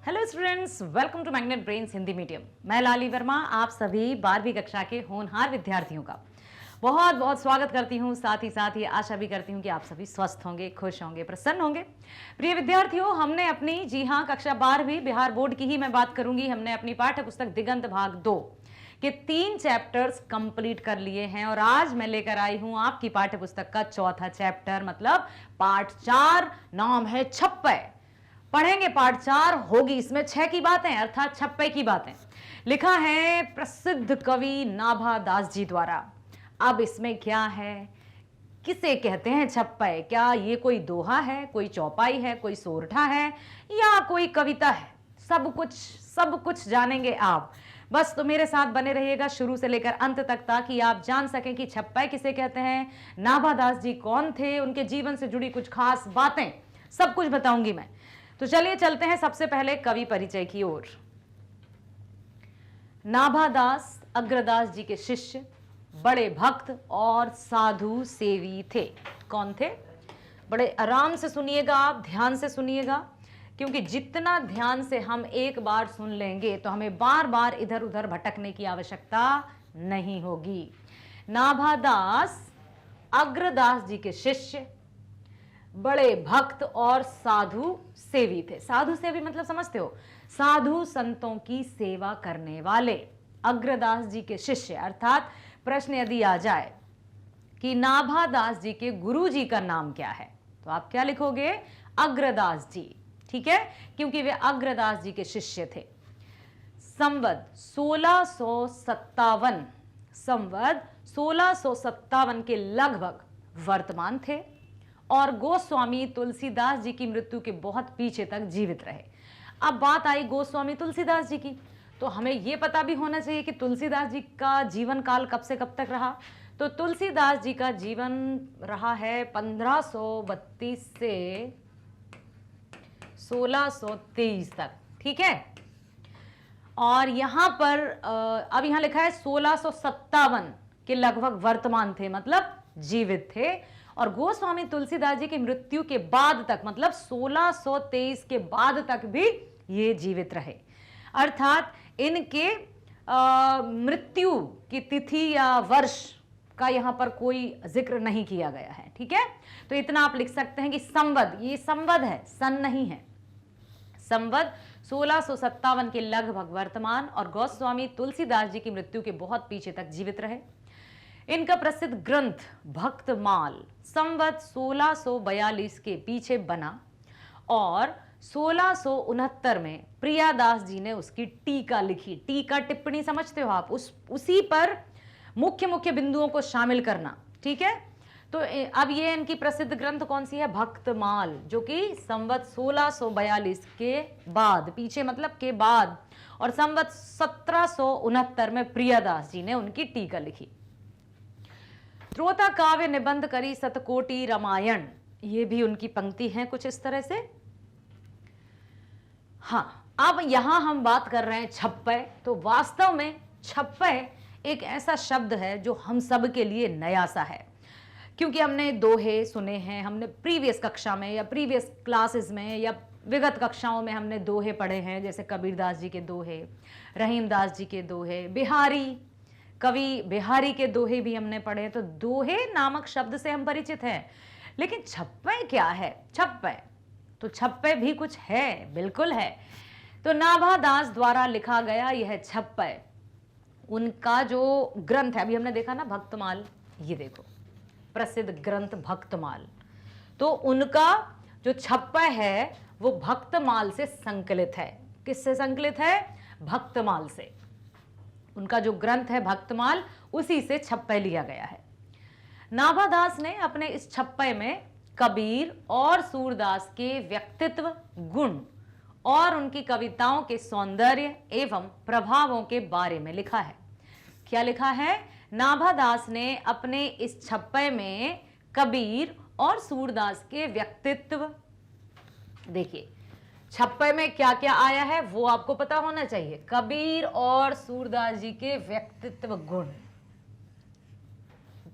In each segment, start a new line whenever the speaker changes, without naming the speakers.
Hello students, welcome to Magnet Brains Hindi medium. मैं लाली वर्मा आप सभी 12वीं कक्षा के होनहार विद्यार्थियों का बहुत बहुत स्वागत करती हूँ। साथ ही आशा भी करती हूँ कि आप सभी स्वस्थ होंगे, खुश होंगे, प्रसन्न होंगे। प्रिय विद्यार्थियों, हमने अपनी कक्षा 12वीं बिहार बोर्ड की ही मैं बात करूंगी। हमने अपनी पाठ्य पुस्तक दिगंत भाग 2 के 3 चैप्टर्स कंप्लीट कर लिए हैं और आज मैं लेकर आई हूं आपकी पाठ्य पुस्तक का चौथा चैप्टर, मतलब पार्ट 4। नाम है छप्पय। पढ़ेंगे पार्ट 4, होगी इसमें 6 की बातें, अर्थात छप्पय की बातें। लिखा है प्रसिद्ध कवि नाभा दास जी द्वारा। अब इसमें क्या है, किसे कहते हैं छप्पय? क्या ये कोई दोहा है, कोई चौपाई है, कोई सोरठा है या कोई कविता है? सब कुछ जानेंगे आप। बस तो मेरे साथ बने रहिएगा शुरू से लेकर अंत तक, ताकि आप जान सकें कि छप्पय किसे कहते हैं, नाभा दास जी कौन थे, उनके जीवन से जुड़ी कुछ खास बातें, सब कुछ बताऊंगी मैं। तो चलिए चलते हैं सबसे पहले कवि परिचय की ओर। नाभा दास अग्रदास जी के शिष्य, बड़े भक्त और साधु सेवी थे। कौन थे? बड़े आराम से सुनिएगा, आप ध्यान से सुनिएगा, क्योंकि जितना ध्यान से हम एक बार सुन लेंगे तो हमें बार बार इधर उधर भटकने की आवश्यकता नहीं होगी। नाभा दास अग्रदास जी के शिष्य, बड़े भक्त और साधु सेवी थे। साधु सेवी मतलब समझते हो, साधु संतों की सेवा करने वाले। अग्रदास जी के शिष्य, अर्थात प्रश्न यदि आ जाए कि नाभा दास जी के गुरु जी का नाम क्या है, तो आप क्या लिखोगे? अग्रदास जी। ठीक है, क्योंकि वे अग्रदास जी के शिष्य थे। संवत 1657 के लगभग वर्तमान थे और गोस्वामी तुलसीदास जी की मृत्यु के बहुत पीछे तक जीवित रहे। अब बात आई गोस्वामी तुलसीदास जी की, तो हमें यह पता भी होना चाहिए कि तुलसीदास जी का जीवन काल कब से कब तक रहा। तो तुलसीदास जी का जीवन रहा है 1532 से 1623 तक। ठीक है, और यहां पर अब यहां लिखा है 1657 के लगभग वर्तमान थे, मतलब जीवित थे। और गोस्वामी तुलसीदास जी की मृत्यु के बाद तक, मतलब 1623 के बाद तक भी ये जीवित रहे। अर्थात इनके मृत्यु की तिथि या वर्ष का यहां पर कोई जिक्र नहीं किया गया है। ठीक है, तो इतना आप लिख सकते हैं कि संवत, ये संवत है, सन नहीं है। संवत 1657 के लगभग वर्तमान और गोस्वामी तुलसीदास जी की मृत्यु के बहुत पीछे तक जीवित रहे। इनका प्रसिद्ध ग्रंथ भक्तमाल संवत 1642 के पीछे बना और 1669 में प्रियादास जी ने उसकी टीका लिखी। टीका टिप्पणी समझते हो आप, उसी पर मुख्य मुख्य बिंदुओं को शामिल करना। ठीक है, तो अब ये इनकी प्रसिद्ध ग्रंथ कौन सी है? भक्तमाल, जो कि संवत 1642 के बाद, पीछे मतलब के बाद, और संवत 1769 में प्रियादास जी ने उनकी टीका लिखी। त्रोता काव्य निबंध करी सतकोटि रामायण, ये भी उनकी पंक्ति है कुछ इस तरह से। हाँ, अब यहां हम बात कर रहे हैं छप्पय। तो वास्तव में छप्पय एक ऐसा शब्द है जो हम सब के लिए नया सा है, क्योंकि हमने दोहे सुने हैं, हमने प्रीवियस कक्षा में या प्रीवियस क्लासेस में या विगत कक्षाओं में हमने दोहे पढ़े हैं, जैसे कबीरदास जी के दोहे, रहीमदास जी के दोहे, बिहारी कवि बिहारी के दोहे भी हमने पढ़े। तो दोहे नामक शब्द से हम परिचित हैं, लेकिन छप्पय क्या है? छप्पय, तो छप्पय भी कुछ है, बिल्कुल है। तो नाभा दास द्वारा लिखा गया यह छप्पय, उनका जो ग्रंथ है, अभी हमने देखा ना भक्तमाल, ये देखो प्रसिद्ध ग्रंथ भक्तमाल, तो उनका जो छप्पय है वो भक्तमाल से संकलित है। किससे संकलित है? भक्तमाल से। उनका जो ग्रंथ है भक्तमाल, उसी से छप्पय लिया गया है। नाभा दास ने अपने इस छप्पय में कबीर और सूरदास के व्यक्तित्व, गुण और उनकी कविताओं के सौंदर्य एवं प्रभावों के बारे में लिखा है। क्या लिखा है? नाभा दास ने अपने इस छप्पय में कबीर और सूरदास के व्यक्तित्व, देखिए छप्पय में क्या क्या आया है वो आपको पता होना चाहिए। कबीर और सूरदास जी के व्यक्तित्व गुण।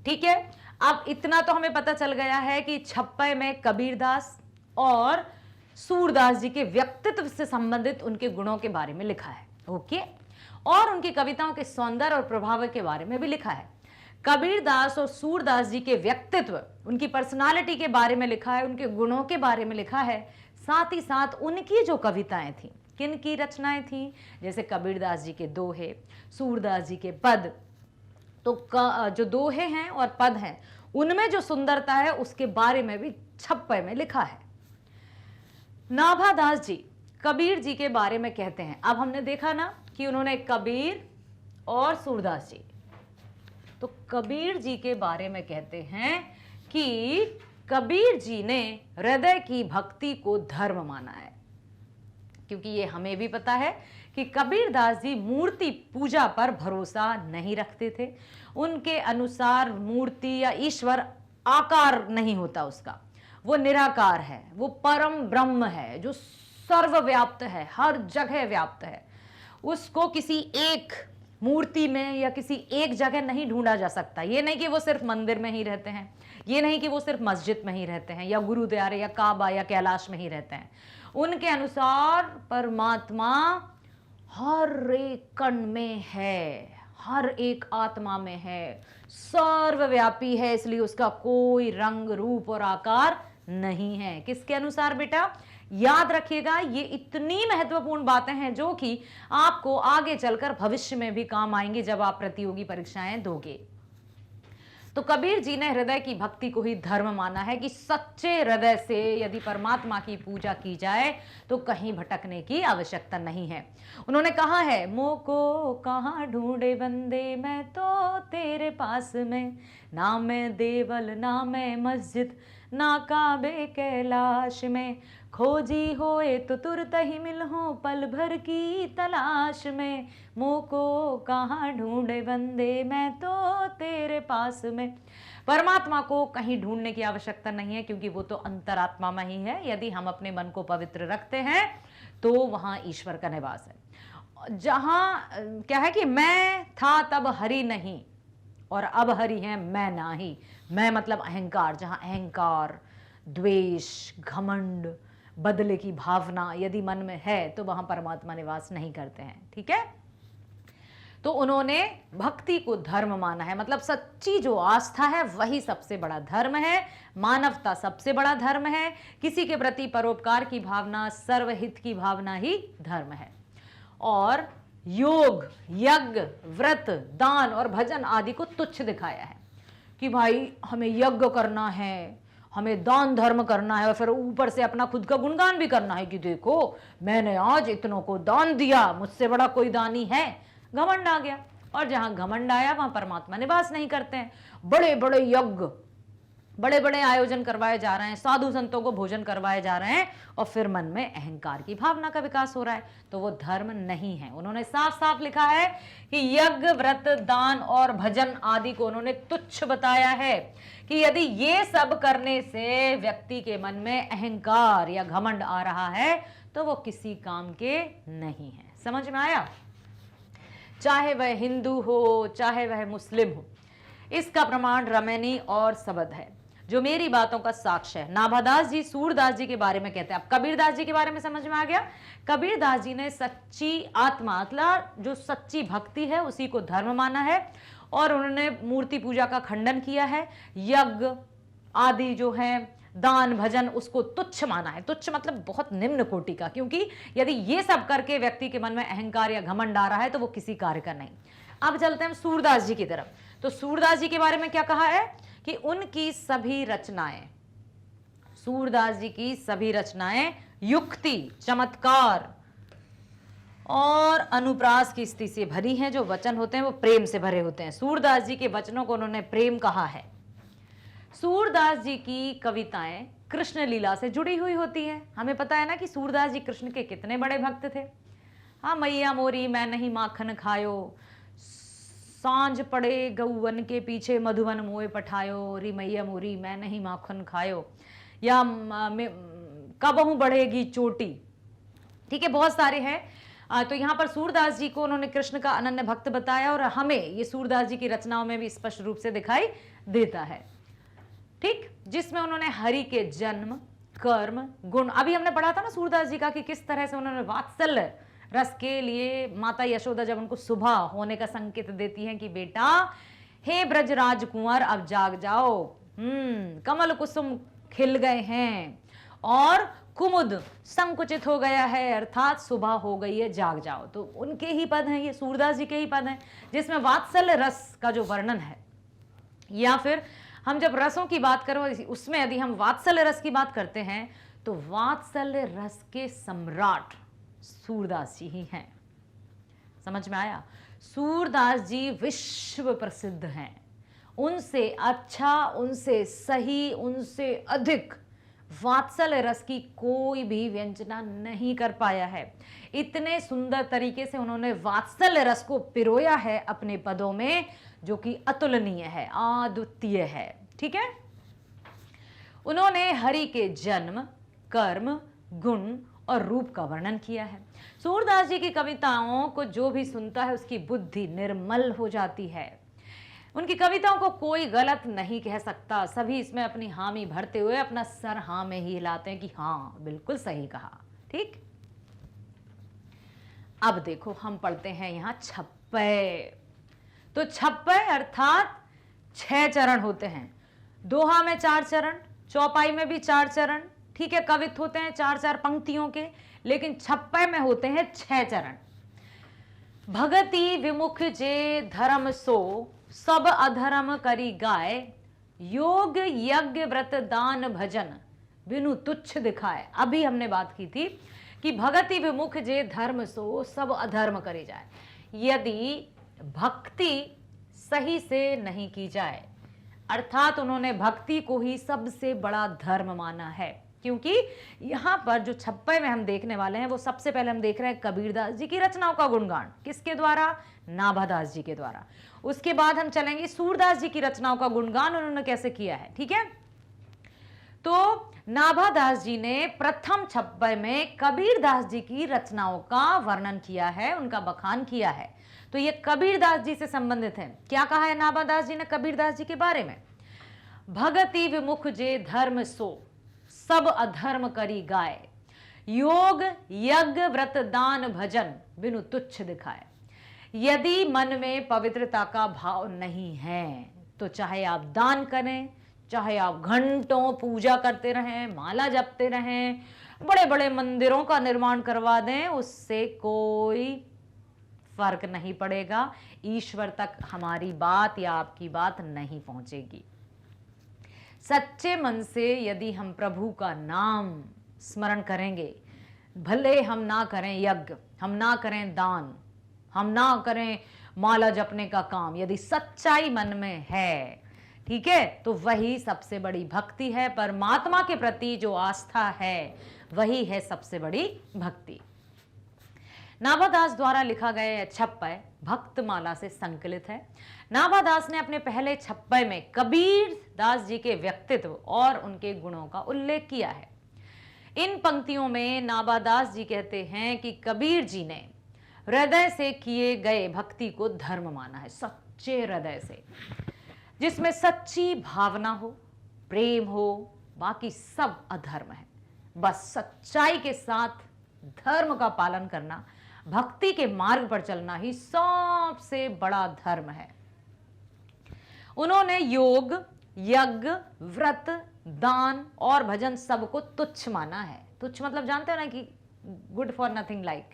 ठीक है, अब इतना तो हमें पता चल गया है कि छप्पय में कबीरदास और सूरदास जी के व्यक्तित्व से संबंधित उनके गुणों के बारे में लिखा है। ओके, और उनकी कविताओं के सौंदर्य और प्रभाव के बारे में भी लिखा है। कबीरदास और सूरदास जी के व्यक्तित्व, उनकी पर्सनालिटी के बारे में लिखा है, उनके गुणों के बारे में लिखा है। साथ ही साथ उनकी जो कविताएं थी, किन की रचनाएं थी, जैसे कबीरदास जी के दोहे, सूरदास जी के पद, तो जो दोहे हैं और पद हैं उनमें जो सुंदरता है उसके बारे में भी छप्पे में लिखा है। नाभादास जी कबीर जी के बारे में कहते हैं, अब हमने देखा ना कि उन्होंने कबीर और सूरदास जी, तो कबीर जी के बारे में कहते हैं कि कबीर जी ने हृदय की भक्ति को धर्म माना है। क्योंकि ये हमें भी पता है कि कबीरदास जी मूर्ति पूजा पर भरोसा नहीं रखते थे। उनके अनुसार मूर्ति या ईश्वर आकार नहीं होता, उसका वो निराकार है, वो परम ब्रह्म है जो सर्वव्याप्त है, हर जगह व्याप्त है। उसको किसी एक मूर्ति में या किसी एक जगह नहीं ढूंढा जा सकता। ये नहीं कि वो सिर्फ मंदिर में ही रहते हैं, ये नहीं कि वो सिर्फ मस्जिद में ही रहते हैं या गुरुद्वारे या काबा या कैलाश में ही रहते हैं। उनके अनुसार परमात्मा हर एक कण में है, हर एक आत्मा में है, सर्वव्यापी है, इसलिए उसका कोई रंग रूप और आकार नहीं है। किसके अनुसार बेटा? याद रखिएगा, ये इतनी महत्वपूर्ण बातें हैं जो कि आपको आगे चलकर भविष्य में भी काम आएंगे जब आप प्रतियोगी परीक्षाएं दोगे। तो कबीर जी ने हृदय की भक्ति को ही धर्म माना है कि सच्चे हृदय से यदि परमात्मा की पूजा की जाए तो कहीं भटकने की आवश्यकता नहीं है। उन्होंने कहा है, मोको कहाँ ढूंढे बंदे, मैं तो तेरे पास में, ना मैं देवल ना मैं मस्जिद, ना काबे कैलाश में, खोजी होए तो तुरत ही मिल हो पल भर की तलाश में, मोको कहाँ ढूंढे बंदे, मैं तो तेरे पास में। परमात्मा को कहीं ढूंढने की आवश्यकता नहीं है, क्योंकि वो तो अंतरात्मा में ही है। यदि हम अपने मन को पवित्र रखते हैं तो वहां ईश्वर का निवास है। जहां क्या है कि मैं था तब हरि नहीं और अब हरि है मैं नाही। मैं मतलब अहंकार, जहां अहंकार, द्वेष, घमंड, बदले की भावना यदि मन में है तो वहां परमात्मा निवास नहीं करते हैं। ठीक है, तो उन्होंने भक्ति को धर्म माना है, मतलब सच्ची जो आस्था है वही सबसे बड़ा धर्म है। मानवता सबसे बड़ा धर्म है। किसी के प्रति परोपकार की भावना, सर्वहित की भावना ही धर्म है। और योग, यज्ञ, व्रत, दान और भजन आदि को तुच्छ दिखाया है कि भाई हमें यज्ञ करना है, हमें दान धर्म करना है और फिर ऊपर से अपना खुद का गुणगान भी करना है कि देखो मैंने आज इतनों को दान दिया, मुझसे बड़ा कोई दानी है। घमंड आ गया, और जहां घमंड आया वहां परमात्मा निवास नहीं करते हैं। बड़े बड़े यज्ञ, बड़े बड़े आयोजन करवाए जा रहे हैं, साधु संतों को भोजन करवाए जा रहे हैं, और फिर मन में अहंकार की भावना का विकास हो रहा है, तो वो धर्म नहीं है। उन्होंने साफ साफ लिखा है कि यज्ञ, व्रत, दान और भजन आदि को उन्होंने तुच्छ बताया है कि यदि ये सब करने से व्यक्ति के मन में अहंकार या घमंड आ रहा है तो वो किसी काम के नहीं है। समझ में आया? चाहे वह हिंदू हो चाहे वह मुस्लिम हो, इसका प्रमाण रमैनी और सबद है जो मेरी बातों का साक्ष्य है। नाभादास जी सूरदास जी के बारे में कहते हैं। अब कबीरदास जी के बारे में समझ में आ गया। कबीरदास जी ने सच्ची आत्मा, मतलब जो सच्ची भक्ति है उसी को धर्म माना है, और उन्होंने मूर्ति पूजा का खंडन किया है। यज्ञ आदि जो है, दान भजन, उसको तुच्छ माना है। तुच्छ मतलब बहुत निम्न कोटि का, क्योंकि यदि ये सब करके व्यक्ति के मन में अहंकार या घमंड आ रहा है तो वो किसी कार्य का नहीं। अब चलते हैं सूरदास जी की तरफ। तो सूरदास जी के बारे में क्या कहा है कि उनकी सभी रचनाएं, सूरदास जी की सभी रचनाएं युक्ति, चमत्कार और अनुप्रास की स्थिति से भरी हैं। जो वचन होते हैं वो प्रेम से भरे होते हैं। सूरदास जी के वचनों को उन्होंने प्रेम कहा है। सूरदास जी की कविताएं कृष्ण लीला से जुड़ी हुई होती है। हमें पता है ना कि सूरदास जी कृष्ण के कितने बड़े भक्त थे। हाँ, मैया मोरी मैं नहीं माखन खायो, सांझ पड़े गौवन के पीछे मधुवन मोए पठायो, री मैया मोरी मैं नहीं माखन खायो, या कबहू बढ़ेगी चोटी। ठीक है, बहुत सारे हैं। तो यहाँ पर सूरदास जी को उन्होंने कृष्ण का अनन्य भक्त बताया, और हमें ये सूरदास जी की रचनाओं में भी स्पष्ट रूप से दिखाई देता है। ठीक, जिसमें उन्होंने हरि के जन्म, कर्म, गुण। अभी हमने पढ़ा था ना सूरदास जी का कि किस तरह से उन्होंने वात्सल्य रस के लिए माता यशोदा जब उनको सुबह होने का संकेत देती हैं कि बेटा हे ब्रज राजकुंवर अब जाग जाओ, कमल कुसुम खिल गए हैं और कुमुद संकुचित हो गया है, अर्थात सुबह हो गई है, जाग जाओ। तो उनके ही पद हैं, ये सूरदास जी के ही पद हैं, जिसमें वात्सल्य रस का जो वर्णन है, या फिर हम जब रसों की बात करें उसमें यदि हम वात्सल्य रस की बात करते हैं तो वात्सल्य रस के सम्राट सूरदास जी ही हैं। समझ में आया? सूरदास जी विश्व प्रसिद्ध हैं, उनसे अच्छा, उनसे सही, उनसे अधिक वात्सल्य रस की कोई भी व्यंजना नहीं कर पाया है। इतने सुंदर तरीके से उन्होंने वात्सल्य रस को पिरोया है अपने पदों में, जो कि अतुलनीय है, अद्वितीय है। ठीक है, उन्होंने हरि के जन्म, कर्म, गुण और रूप का वर्णन किया है। सूरदास जी की कविताओं को जो भी सुनता है उसकी बुद्धि निर्मल हो जाती है। उनकी कविताओं को कोई गलत नहीं कह सकता, सभी इसमें अपनी हामी भरते हुए अपना सर हाँ में ही हिलाते हैं कि हाँ बिल्कुल सही कहा। ठीक, अब देखो हम पढ़ते हैं यहां छप्पय। तो छप्पय अर्थात 6 चरण होते हैं। दोहा में 4 चरण, चौपाई में भी 4 चरण, ठीक है, कवित्त होते हैं 4-4 पंक्तियों के, लेकिन छप्पय में होते हैं 6 चरण। भगति विमुख जे धर्म सो, सब अधर्म करी गाय, योग यज्ञ व्रत दान भजन, बिनु तुच्छ दिखाए। अभी हमने बात की थी कि भगति विमुख जे धर्म सो, सब अधर्म करे जाए। यदि भक्ति सही से नहीं की जाए, अर्थात उन्होंने भक्ति को ही सबसे बड़ा धर्म माना है, क्योंकि यहां पर जो छप्पय में हम देखने वाले हैं वो सबसे पहले हम देख रहे हैं कबीरदास जी की रचनाओं का गुणगान। किसके द्वारा? नाभादास जी के द्वारा। उसके बाद हम चलेंगे सूरदास जी की रचनाओं का गुणगान उन्होंने कैसे किया है। ठीक है, तो नाभादास जी ने प्रथम छप्पय में कबीरदास जी की रचनाओं का वर्णन किया है, उनका बखान किया है। तो ये कबीरदास जी से संबंधित है। क्या कहा है नाभादास जी ने कबीरदास जी के बारे में? भगति विमुख जे धर्म सो, सब अधर्म करी गाय, योग यज्ञ व्रत दान भजन, बिनु तुच्छ दिखाए। यदि मन में पवित्रता का भाव नहीं है तो चाहे आप दान करें, चाहे आप घंटों पूजा करते रहें, माला जपते रहें, बड़े बड़े मंदिरों का निर्माण करवा दें, उससे कोई फर्क नहीं पड़ेगा। ईश्वर तक हमारी बात या आपकी बात नहीं पहुंचेगी। सच्चे मन से यदि हम प्रभु का नाम स्मरण करेंगे, भले हम ना करें यज्ञ, हम ना करें दान, हम ना करें माला जपने का काम, यदि सच्चाई मन में है, ठीक है, तो वही सबसे बड़ी भक्ति है। परमात्मा के प्रति जो आस्था है वही है सबसे बड़ी भक्ति। नाभादास द्वारा लिखा गया छप्पय भक्तमाला से संकलित है। नाभादास ने अपने पहले छप्पय में कबीर दास जी के व्यक्तित्व और उनके गुणों का उल्लेख किया है। इन पंक्तियों में नाभादास जी कहते हैं कि कबीर जी ने हृदय से किए गए भक्ति को धर्म माना है, सच्चे हृदय से, जिसमें सच्ची भावना हो, प्रेम हो, बाकी सब अधर्म है। बस सच्चाई के साथ धर्म का पालन करना, भक्ति के मार्ग पर चलना ही सबसे बड़ा धर्म है। उन्होंने योग, यज्ञ, व्रत, दान और भजन सबको तुच्छ माना है। तुच्छ मतलब जानते हो ना कि गुड फॉर नथिंग, लाइक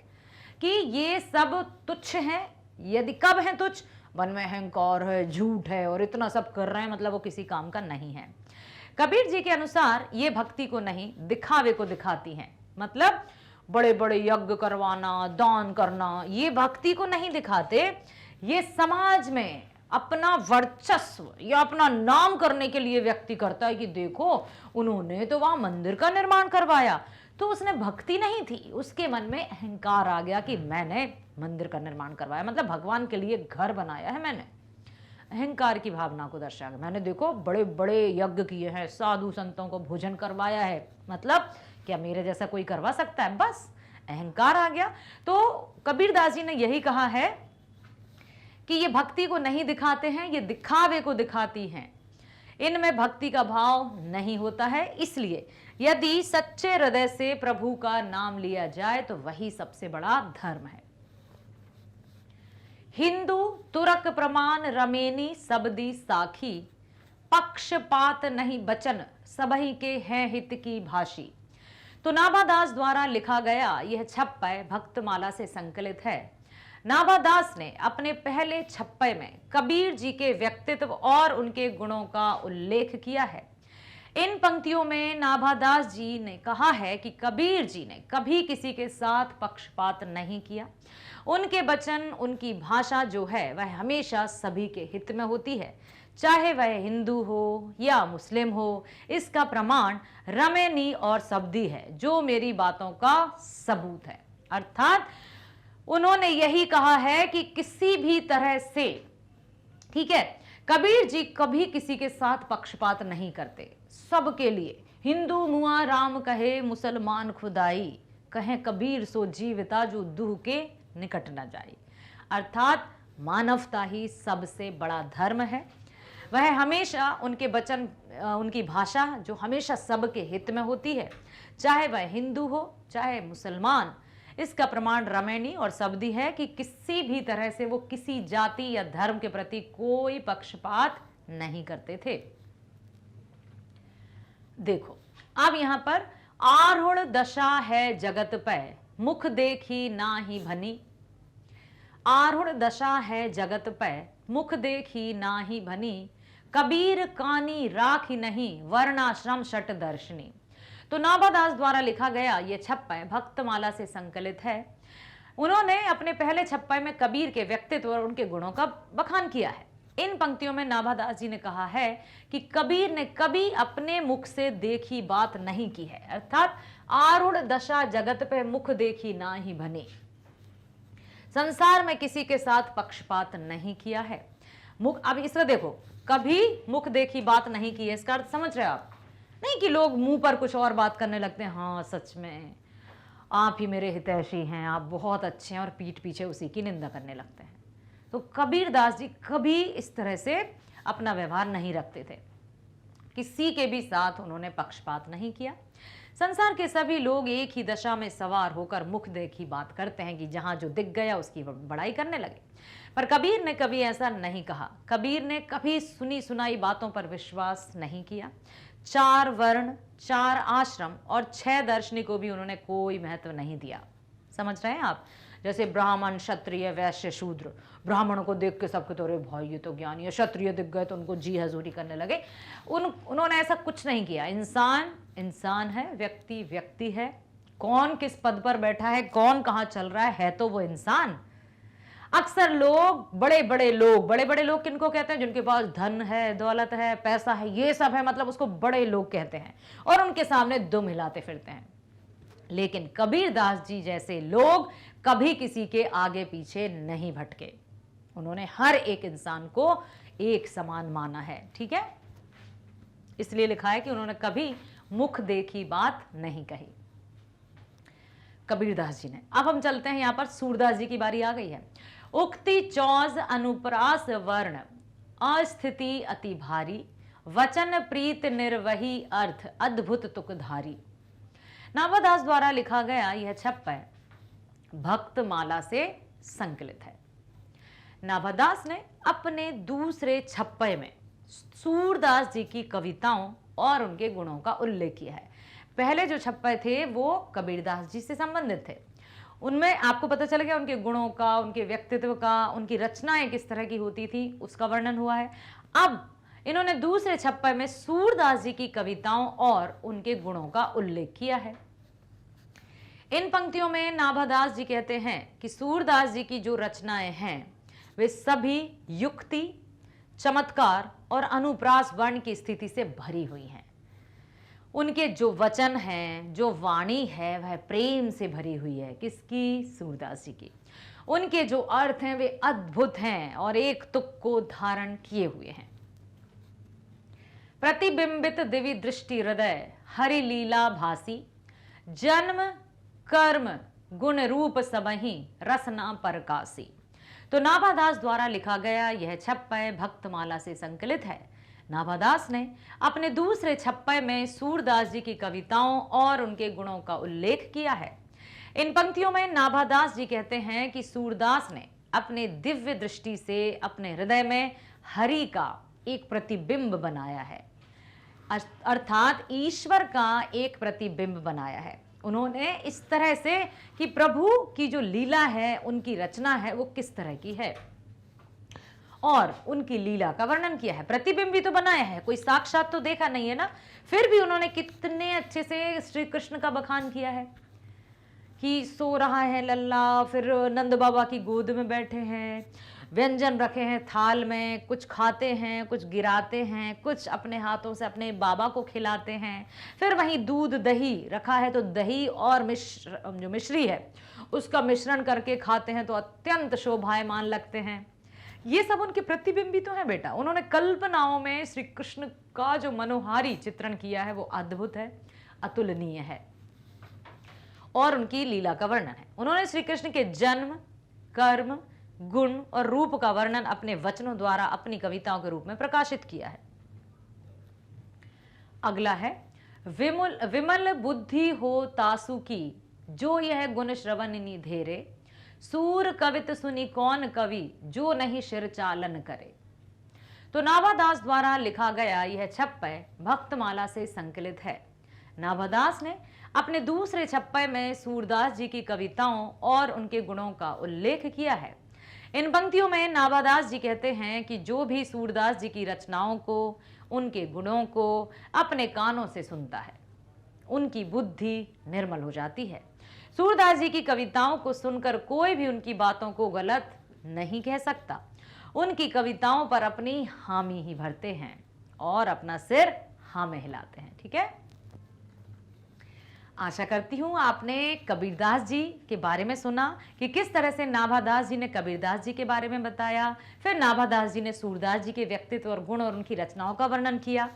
कि ये सब तुच्छ हैं। यदि कब हैं तुच्छ? मन में अहंकार है, झूठ है और इतना सब कर रहे हैं, मतलब वो किसी काम का नहीं है। कबीर जी के अनुसार ये भक्ति को नहीं, दिखावे को दिखाती हैं। मतलब बड़े बड़े यज्ञ करवाना, दान करना, ये भक्ति को नहीं दिखाते। ये समाज में अपना वर्चस्व या अपना नाम करने के लिए व्यक्ति करता है कि देखो उन्होंने तो वहां मंदिर का निर्माण करवाया, तो उसने भक्ति नहीं थी, उसके मन में अहंकार आ गया कि मैंने मंदिर का निर्माण करवाया, मतलब भगवान के लिए घर बनाया है मैंने। अहंकार की भावना को दर्शाया, मैंने देखो बड़े बड़े यज्ञ किए हैं, साधु संतों को भोजन करवाया है, मतलब क्या मेरे जैसा कोई करवा सकता है? बस अहंकार आ गया। तो कबीरदास जी ने यही कहा है कि ये भक्ति को नहीं दिखाते हैं, ये दिखावे को दिखाती हैं। इनमें भक्ति का भाव नहीं होता है, इसलिए यदि सच्चे हृदय से प्रभु का नाम लिया जाए तो वही सबसे बड़ा धर्म है। हिंदू तुरक प्रमाण रमेनी सबदी साखी, पक्षपात नहीं बचन सबही के हैं हित की भाषी। तो नाभादास द्वारा लिखा गया यह छप्पय भक्तमाला से संकलित है। नाभादास ने अपने पहले छप्पय में कबीर जी के व्यक्तित्व और उनके गुणों का उल्लेख किया है। इन पंक्तियों में नाभादास जी ने कहा है कि कबीर जी ने कभी किसी के साथ पक्षपात नहीं किया। उनके वचन, उनकी भाषा जो है वह हमेशा सभी के हित में होती है, चाहे वह हिंदू हो या मुस्लिम हो। इसका प्रमाण रमेनी और सबदी है, जो मेरी बातों का सबूत है। अर्थात उन्होंने यही कहा है कि किसी भी तरह से, ठीक है, कबीर जी कभी किसी के साथ पक्षपात नहीं करते, सबके लिए। हिंदू मुआ राम कहे मुसलमान खुदाई, कहे कबीर सो जीविता जो दूह के निकट न जाए। अर्थात मानवता ही सबसे बड़ा धर्म है। वह हमेशा उनके वचन, उनकी भाषा जो हमेशा सबके हित में होती है, चाहे वह हिंदू हो चाहे मुसलमान। इसका प्रमाण रमेनी और सबदी है कि किसी भी तरह से वो किसी जाति या धर्म के प्रति कोई पक्षपात नहीं करते थे। देखो अब यहां पर आरूढ़ दशा है जगत पे, मुख देखी ना ही भनी। आरूढ़ दशा है जगत पे, मुख देखी ना ही भनी। कबीर कानी राखी नहीं, वर्णाश्रम शट दर्शनी। तो नाभादास द्वारा लिखा गया यह छप्पय भक्तमाला से संकलित है। उन्होंने अपने पहले छप्पय में कबीर के व्यक्तित्व और उनके गुणों का बखान किया है। इन पंक्तियों में नाभादास जी ने कहा है कि कबीर ने कभी अपने मुख से देखी बात नहीं की है। अर्थात आरूढ़ दशा जगत पे, मुख देखी ना ही भनी। संसार में किसी के साथ पक्षपात नहीं किया है। मुख, अब इसको देखो, कभी मुख देखी बात नहीं की है, इसका अर्थ समझ रहे हो आप? नहीं कि लोग मुंह पर कुछ और बात करने लगते हैं, हाँ सच में आप ही मेरे हितैषी हैं, आप बहुत अच्छे हैं, और पीठ पीछे उसी की निंदा करने लगते हैं। तो कबीर दास जी कभी इस तरह से अपना व्यवहार नहीं रखते थे। किसी के भी साथ उन्होंने पक्षपात नहीं किया। संसार के सभी लोग एक ही दशा में सवार होकर मुख देखी बात करते हैं कि जहां जो दिख गया उसकी बड़ाई करने लगे, पर कबीर ने कभी ऐसा नहीं कहा। कबीर ने कभी सुनी सुनाई बातों पर विश्वास नहीं किया। 4 वर्ण, 4 आश्रम और 6 दर्शनी को भी उन्होंने कोई महत्व नहीं दिया। समझ रहे हैं आप? जैसे ब्राह्मण, क्षत्रिय, वैश्य, शूद्र, ब्राह्मणों को देख के सबके तो, अरे भाई ये तो ज्ञानी है, क्षत्रिय दिख गए तो उनको जी हजूरी करने लगे। उन्होंने ऐसा कुछ नहीं किया। इंसान इंसान है, व्यक्ति व्यक्ति है। कौन किस पद पर बैठा है, कौन कहाँ चल रहा है तो वो इंसान। अक्सर लोग, बड़े बड़े लोग किनको कहते हैं? जिनके पास धन है, दौलत है, पैसा है, ये सब है, मतलब उसको बड़े लोग कहते हैं, और उनके सामने दुम हिलाते फिरते हैं। लेकिन कबीर दास जी जैसे लोग कभी किसी के आगे पीछे नहीं भटके। उन्होंने हर एक इंसान को एक समान माना है। ठीक है, इसलिए लिखा है कि उन्होंने कभी मुख देखी बात नहीं कही, कबीरदास जी ने। अब हम चलते हैं, यहां पर सूरदास जी की बारी आ गई है। उक्ति चौज अनुप्रास वर्ण, अस्थिति अति भारी, वचन प्रीत निर्वही अर्थ, अद्भुत तुकधारी। नाभादास द्वारा लिखा गया यह छप्पय भक्तमाला से संकलित है। नाभादास ने अपने दूसरे छप्पय में सूरदास जी की कविताओं और उनके गुणों का उल्लेख किया है। पहले जो छप्पय थे वो कबीरदास जी से संबंधित थे। उनमें आपको पता चल गया उनके गुणों का, उनके व्यक्तित्व का, उनकी रचनाएं किस तरह की होती थी, उसका वर्णन हुआ है। अब इन्होंने दूसरे छप्पय में सूरदास जी की कविताओं और उनके गुणों का उल्लेख किया है। इन पंक्तियों में नाभादास जी कहते हैं कि सूरदास जी की जो रचनाएं हैं वे सभी युक्ति, चमत्कार और अनुप्रास वर्ण की स्थिति से भरी हुई हैं। उनके जो वचन हैं, जो वाणी है, वह प्रेम से भरी हुई है। किसकी? सूरदास जी की। उनके जो अर्थ हैं वे अद्भुत हैं और एक तुक को धारण किए हुए हैं। प्रतिबिंबित दिव्य दृष्टि हृदय हरि लीला भासी, जन्म कर्म गुण रूप सबही रसना परकासी। तो नाभादास द्वारा लिखा गया यह छप्पय भक्तमाला से संकलित है। नाभादास ने अपने दूसरे छप्पे में सूरदास जी की कविताओं और उनके गुणों का उल्लेख किया है। इन पंक्तियों में नाभादास जी कहते हैं कि सूरदास ने अपने दिव्य दृष्टि से अपने हृदय में हरि का एक प्रतिबिंब बनाया है, अर्थात ईश्वर का एक प्रतिबिंब बनाया है। उन्होंने इस तरह से कि प्रभु की जो लीला है, उनकी रचना है, वो किस तरह की है और उनकी लीला का वर्णन किया है। प्रतिबिंब भी तो बनाया है, कोई साक्षात तो देखा नहीं है ना, फिर भी उन्होंने कितने अच्छे से श्री कृष्ण का बखान किया है कि सो रहा है लल्ला, फिर नंद बाबा की गोद में बैठे हैं, व्यंजन रखे हैं थाल में, कुछ खाते हैं, कुछ गिराते हैं, कुछ अपने हाथों से अपने बाबा को खिलाते हैं, फिर वहीं दूध दही रखा है तो दही और जो मिश्री है उसका मिश्रण करके खाते हैं तो अत्यंत शोभायमान लगते हैं। ये सब उनके प्रतिबिंबित तो है बेटा। उन्होंने कल्पनाओं में श्री कृष्ण का जो मनोहारी चित्रण किया है वो अद्भुत है, अतुलनीय है और उनकी लीला का वर्णन है। उन्होंने श्री कृष्ण के जन्म, कर्म, गुण और रूप का वर्णन अपने वचनों द्वारा अपनी कविताओं के रूप में प्रकाशित किया है। अगला है विमल बुद्धि हो तासु की, जो यह गुण श्रवण निधेरे, सूर कवित सुनी कौन कवि, जो नहीं शिर चालन करे। तो नाभादास द्वारा लिखा गया यह छप्पे भक्तमाला से संकलित है। नाभादास ने अपने दूसरे छप्पे में सूरदास जी की कविताओं और उनके गुणों का उल्लेख किया है। इन पंक्तियों में नाभादास जी कहते हैं कि जो भी सूरदास जी की रचनाओं को, उनके गुणों को अपने कानों से सुनता है, उनकी बुद्धि निर्मल हो जाती है। सूरदास जी की कविताओं को सुनकर कोई भी उनकी बातों को गलत नहीं कह सकता। उनकी कविताओं पर अपनी हामी ही भरते हैं और अपना सिर हाँ में हिलाते हैं। ठीक है, आशा करती हूँ आपने कबीरदास जी के बारे में सुना कि किस तरह से नाभादास जी ने कबीरदास जी के बारे में बताया, फिर नाभादास जी ने सूरदास जी के व्यक्तित्व और गुण और उनकी रचनाओं का वर्णन किया।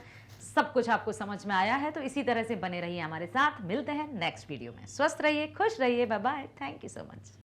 सब कुछ आपको समझ में आया है तो इसी तरह से बने रहिए हमारे साथ। मिलते हैं नेक्स्ट वीडियो में। स्वस्थ रहिए, खुश रहिए, bye bye, thank you so much.